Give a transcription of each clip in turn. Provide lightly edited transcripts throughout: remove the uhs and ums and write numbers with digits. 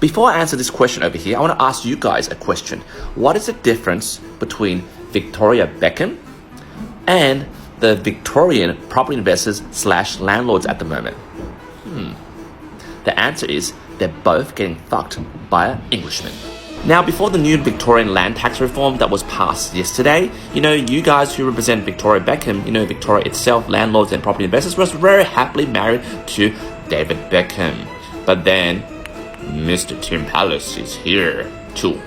Before I answer this question over here, I want to ask you guys a question. What is the difference between Victoria Beckham and the Victorian property investors / landlords at the moment? The answer is they're both getting fucked by an Englishman. Now, before the new Victorian land tax reform that was passed yesterday, you guys who represent Victoria Beckham, Victoria itself, landlords and property investors, was very happily married to David Beckham. But then, Mr. Tim Palace is here to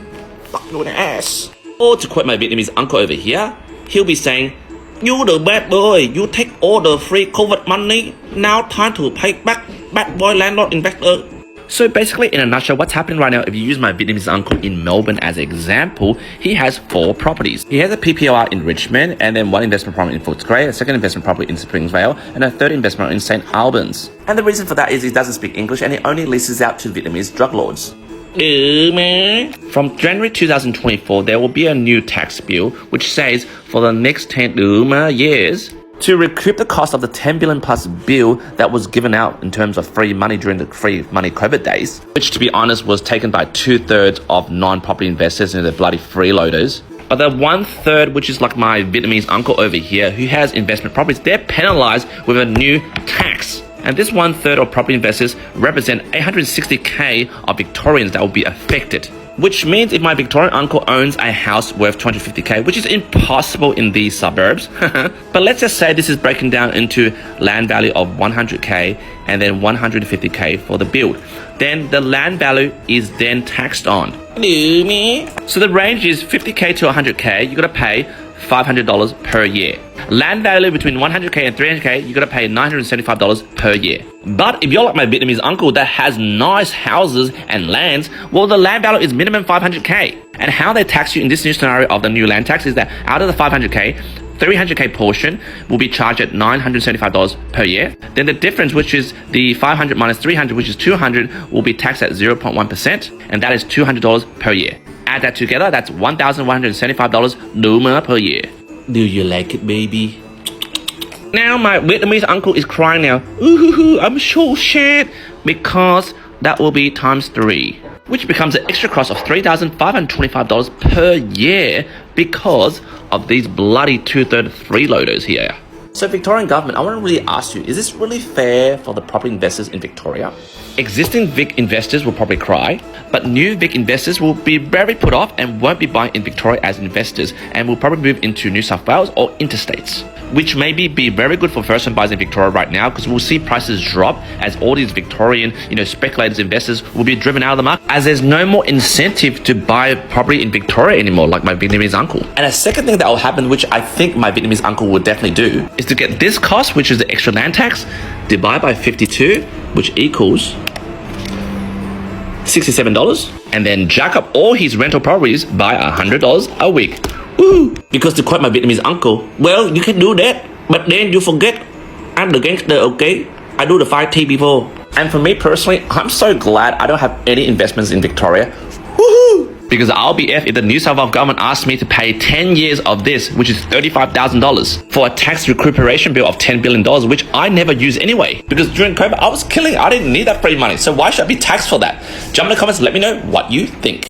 fuck your ass. Or to quote my Vietnamese uncle over here, he'll be saying, "You the bad boy, you take all the free COVID money, now time to pay back bad boy landlord investor." So basically, in a nutshell, what's happening right now, if you use my Vietnamese uncle in Melbourne as an example, he has 4 properties. He has a PPOR in Richmond, and then 1 investment property in Footscray, a 2nd investment property in Springvale, and a 3rd investment in St. Albans. And the reason for that is he doesn't speak English and he only leases out to Vietnamese drug lords. From January 2024, there will be a new tax bill which says for the next 10 years, to recoup the cost of the 10 billion plus bill that was given out in terms of free money during the free money COVID days, which to be honest was taken by 2/3 of non-property investors and the bloody freeloaders. But the 1/3, which is like my Vietnamese uncle over here who has investment properties, they're penalized with a new tax. And this 1/3 of property investors represent 860k of Victorians that will be affected. Which means if my Victorian uncle owns a house worth 250k, which is impossible in these suburbs, but let's just say this is breaking down into land value of 100k and then 150k for the build, then the land value is then taxed on. So the range is 50k to 100k, you gotta pay $500 per year. Land value between 100k and 300k, you gotta pay $975 per year. But if you're like my Vietnamese uncle that has nice houses and lands, well, the land value is minimum 500k. And how they tax you in this new scenario of the new land tax is that out of the 500k, 300k portion will be charged at $975 per year. Then the difference, which is the 500 minus 300, which is 200, will be taxed at 0.1%, and that is $200 per year. Add that together, that's $1,175 per year. Do you like it, baby? Now my Vietnamese uncle is crying now. Ooh, I'm so sad, because that will be times 3, which becomes an extra cost of $3,525 per year because of these bloody 2/3 freeloaders here. So Victorian government, I want to really ask you, is this really fair for the property investors in Victoria? Existing Vic investors will probably cry, but new Vic investors will be very put off and won't be buying in Victoria as investors and will probably move into New South Wales or interstates, which may be very good for first-time buyers in Victoria right now because we'll see prices drop as all these Victorian, speculators, investors will be driven out of the market as there's no more incentive to buy property in Victoria anymore, like my Vietnamese uncle. And a second thing that will happen, which I think my Vietnamese uncle will definitely do, is to get this cost, which is the extra land tax, divided by 52, which equals $67, and then jack up all his rental properties by $100 a week. Woo! Because to quote my Vietnamese uncle, well, you can do that, but then you forget I'm the gangster, okay? I do the 5T before. And for me personally, I'm so glad I don't have any investments in Victoria. Woohoo! Because I'll be F if the New South Wales government asked me to pay 10 years of this, which is $35,000, for a tax recuperation bill of $10 billion, which I never use anyway. Because during COVID, I was killing it. I didn't need that free money. So why should I be taxed for that? Jump in the comments and let me know what you think.